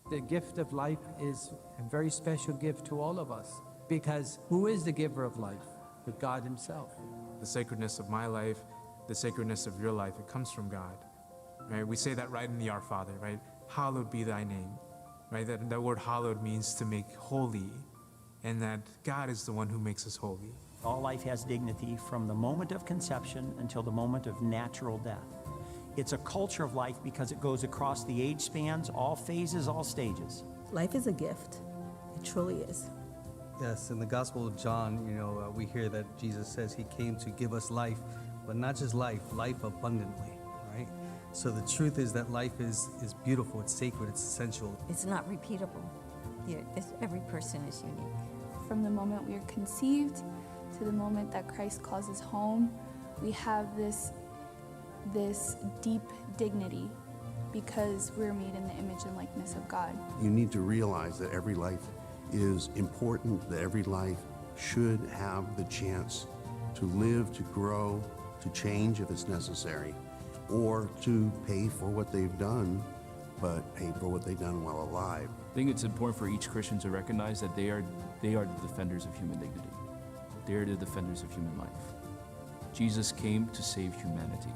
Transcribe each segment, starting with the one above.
The gift of life is a very special gift to all of us, because who is the giver of life? But God himself. The sacredness of my life, the sacredness of your life, it comes from God. Right? We say that right in the Our Father, right? Hallowed be thy name. Right? That word hallowed means to make holy, and that God is the one who makes us holy. All life has dignity from the moment of conception until the moment of natural death. It's a culture of life because it goes across the age spans, all phases, all stages. Life is a gift. It truly is. Yes, in the Gospel of John, we hear that Jesus says he came to give us life, but not just life abundantly, right? So the truth is that life is beautiful, it's sacred, it's essential. It's not repeatable. Every person is unique. From the moment we are conceived to the moment that Christ calls us home, we have this deep dignity because we're made in the image and likeness of God. You need to realize that every life is important, that every life should have the chance to live, to grow, to change if it's necessary, or to pay for what they've done, but pay for what they've done while alive. I think it's important for each Christian to recognize that they are the defenders of human dignity. They are the defenders of human life. Jesus came to save humanity,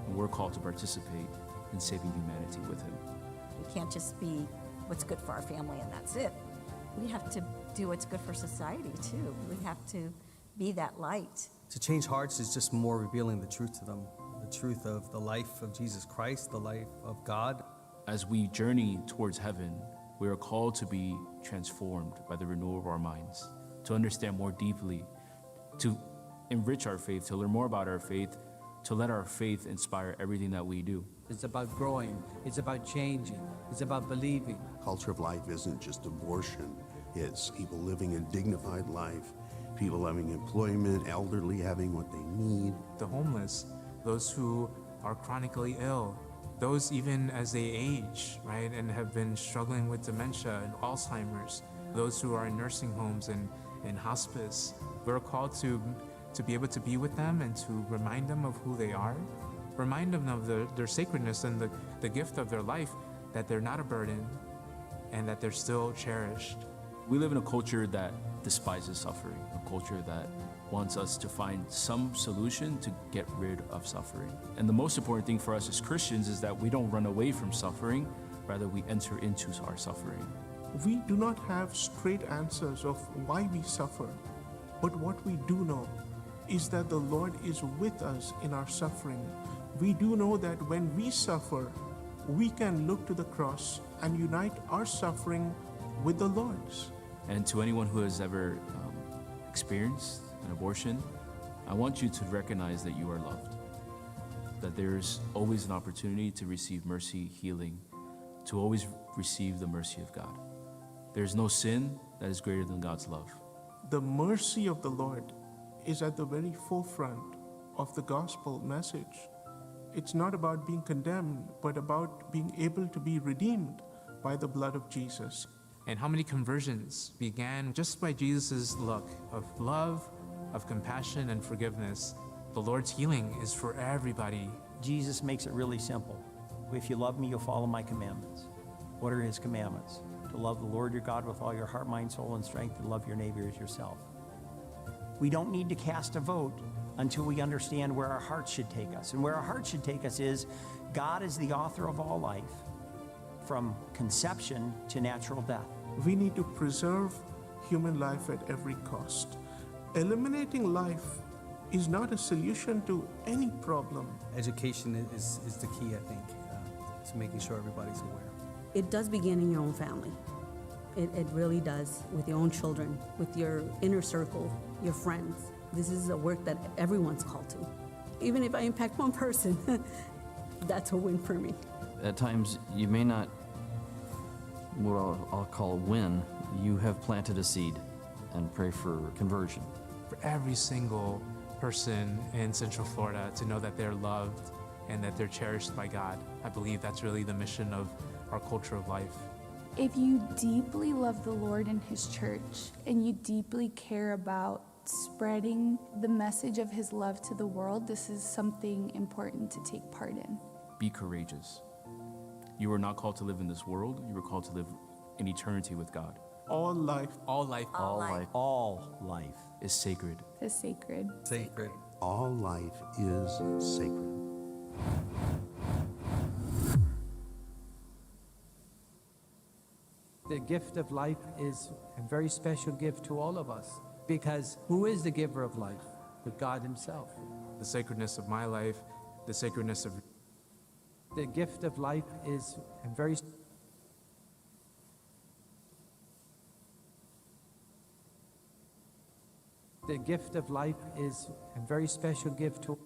and we're called to participate in saving humanity with him. We can't just be what's good for our family and that's it. We have to do what's good for society too. We have to be that light. To change hearts is just more revealing the truth to them, the truth of the life of Jesus Christ, the life of God. As we journey towards heaven, we are called to be transformed by the renewal of our minds, to understand more deeply, to enrich our faith, to learn more about our faith, to let our faith inspire everything that we do. It's about growing. It's about changing. It's about believing. Culture of life isn't just abortion. It's people living a dignified life, people having employment, elderly having what they need. The homeless, those who are chronically ill, those even as they age, right, and have been struggling with dementia and Alzheimer's, those who are in nursing homes and in hospice. We're called to be able to be with them and to remind them of who they are, remind them of their sacredness and the gift of their life, that they're not a burden and that they're still cherished. We live in a culture that despises suffering, a culture that wants us to find some solution to get rid of suffering. And the most important thing for us as Christians is that we don't run away from suffering, rather we enter into our suffering. We do not have straight answers of why we suffer, but what we do know is that the Lord is with us in our suffering. We do know that when we suffer, we can look to the cross and unite our suffering with the Lord's. And to anyone who has ever experienced an abortion, I want you to recognize that you are loved, that there's always an opportunity to receive mercy, healing, to always receive the mercy of God. There's no sin that is greater than God's love. The mercy of the Lord is at the very forefront of the gospel message. It's not about being condemned, but about being able to be redeemed by the blood of Jesus. And how many conversions began just by Jesus' look of love, of compassion and forgiveness. The Lord's healing is for everybody. Jesus makes it really simple. If you love me, you'll follow my commandments. What are his commandments? To love the Lord your God with all your heart, mind, soul, and strength, and love your neighbor as yourself. We don't need to cast a vote until we understand where our hearts should take us. And where our hearts should take us is God is the author of all life, from conception to natural death. We need to preserve human life at every cost. Eliminating life is not a solution to any problem. Education is the key, I think, to making sure everybody's aware. It does begin in your own family. It really does, with your own children, with your inner circle, your friends. This is a work that everyone's called to. Even if I impact one person, that's a win for me. At times, you may not, what I'll call win, you have planted a seed and pray for conversion. For every single person in Central Florida to know that they're loved and that they're cherished by God. I believe that's really the mission of our culture of life. If you deeply love the Lord and his church, and you deeply care about spreading the message of his love to the world, this is something important to take part in. Be courageous. You were not called to live in this world, you were called to live in eternity with God. All life All life All life. All life. Is sacred. is sacred. Sacred. All life is sacred. The gift of life is a very special gift to all of us, because who is the giver of life? But God himself. the sacredness of my life, the sacredness of The gift of life is a very The gift of life is a very special gift to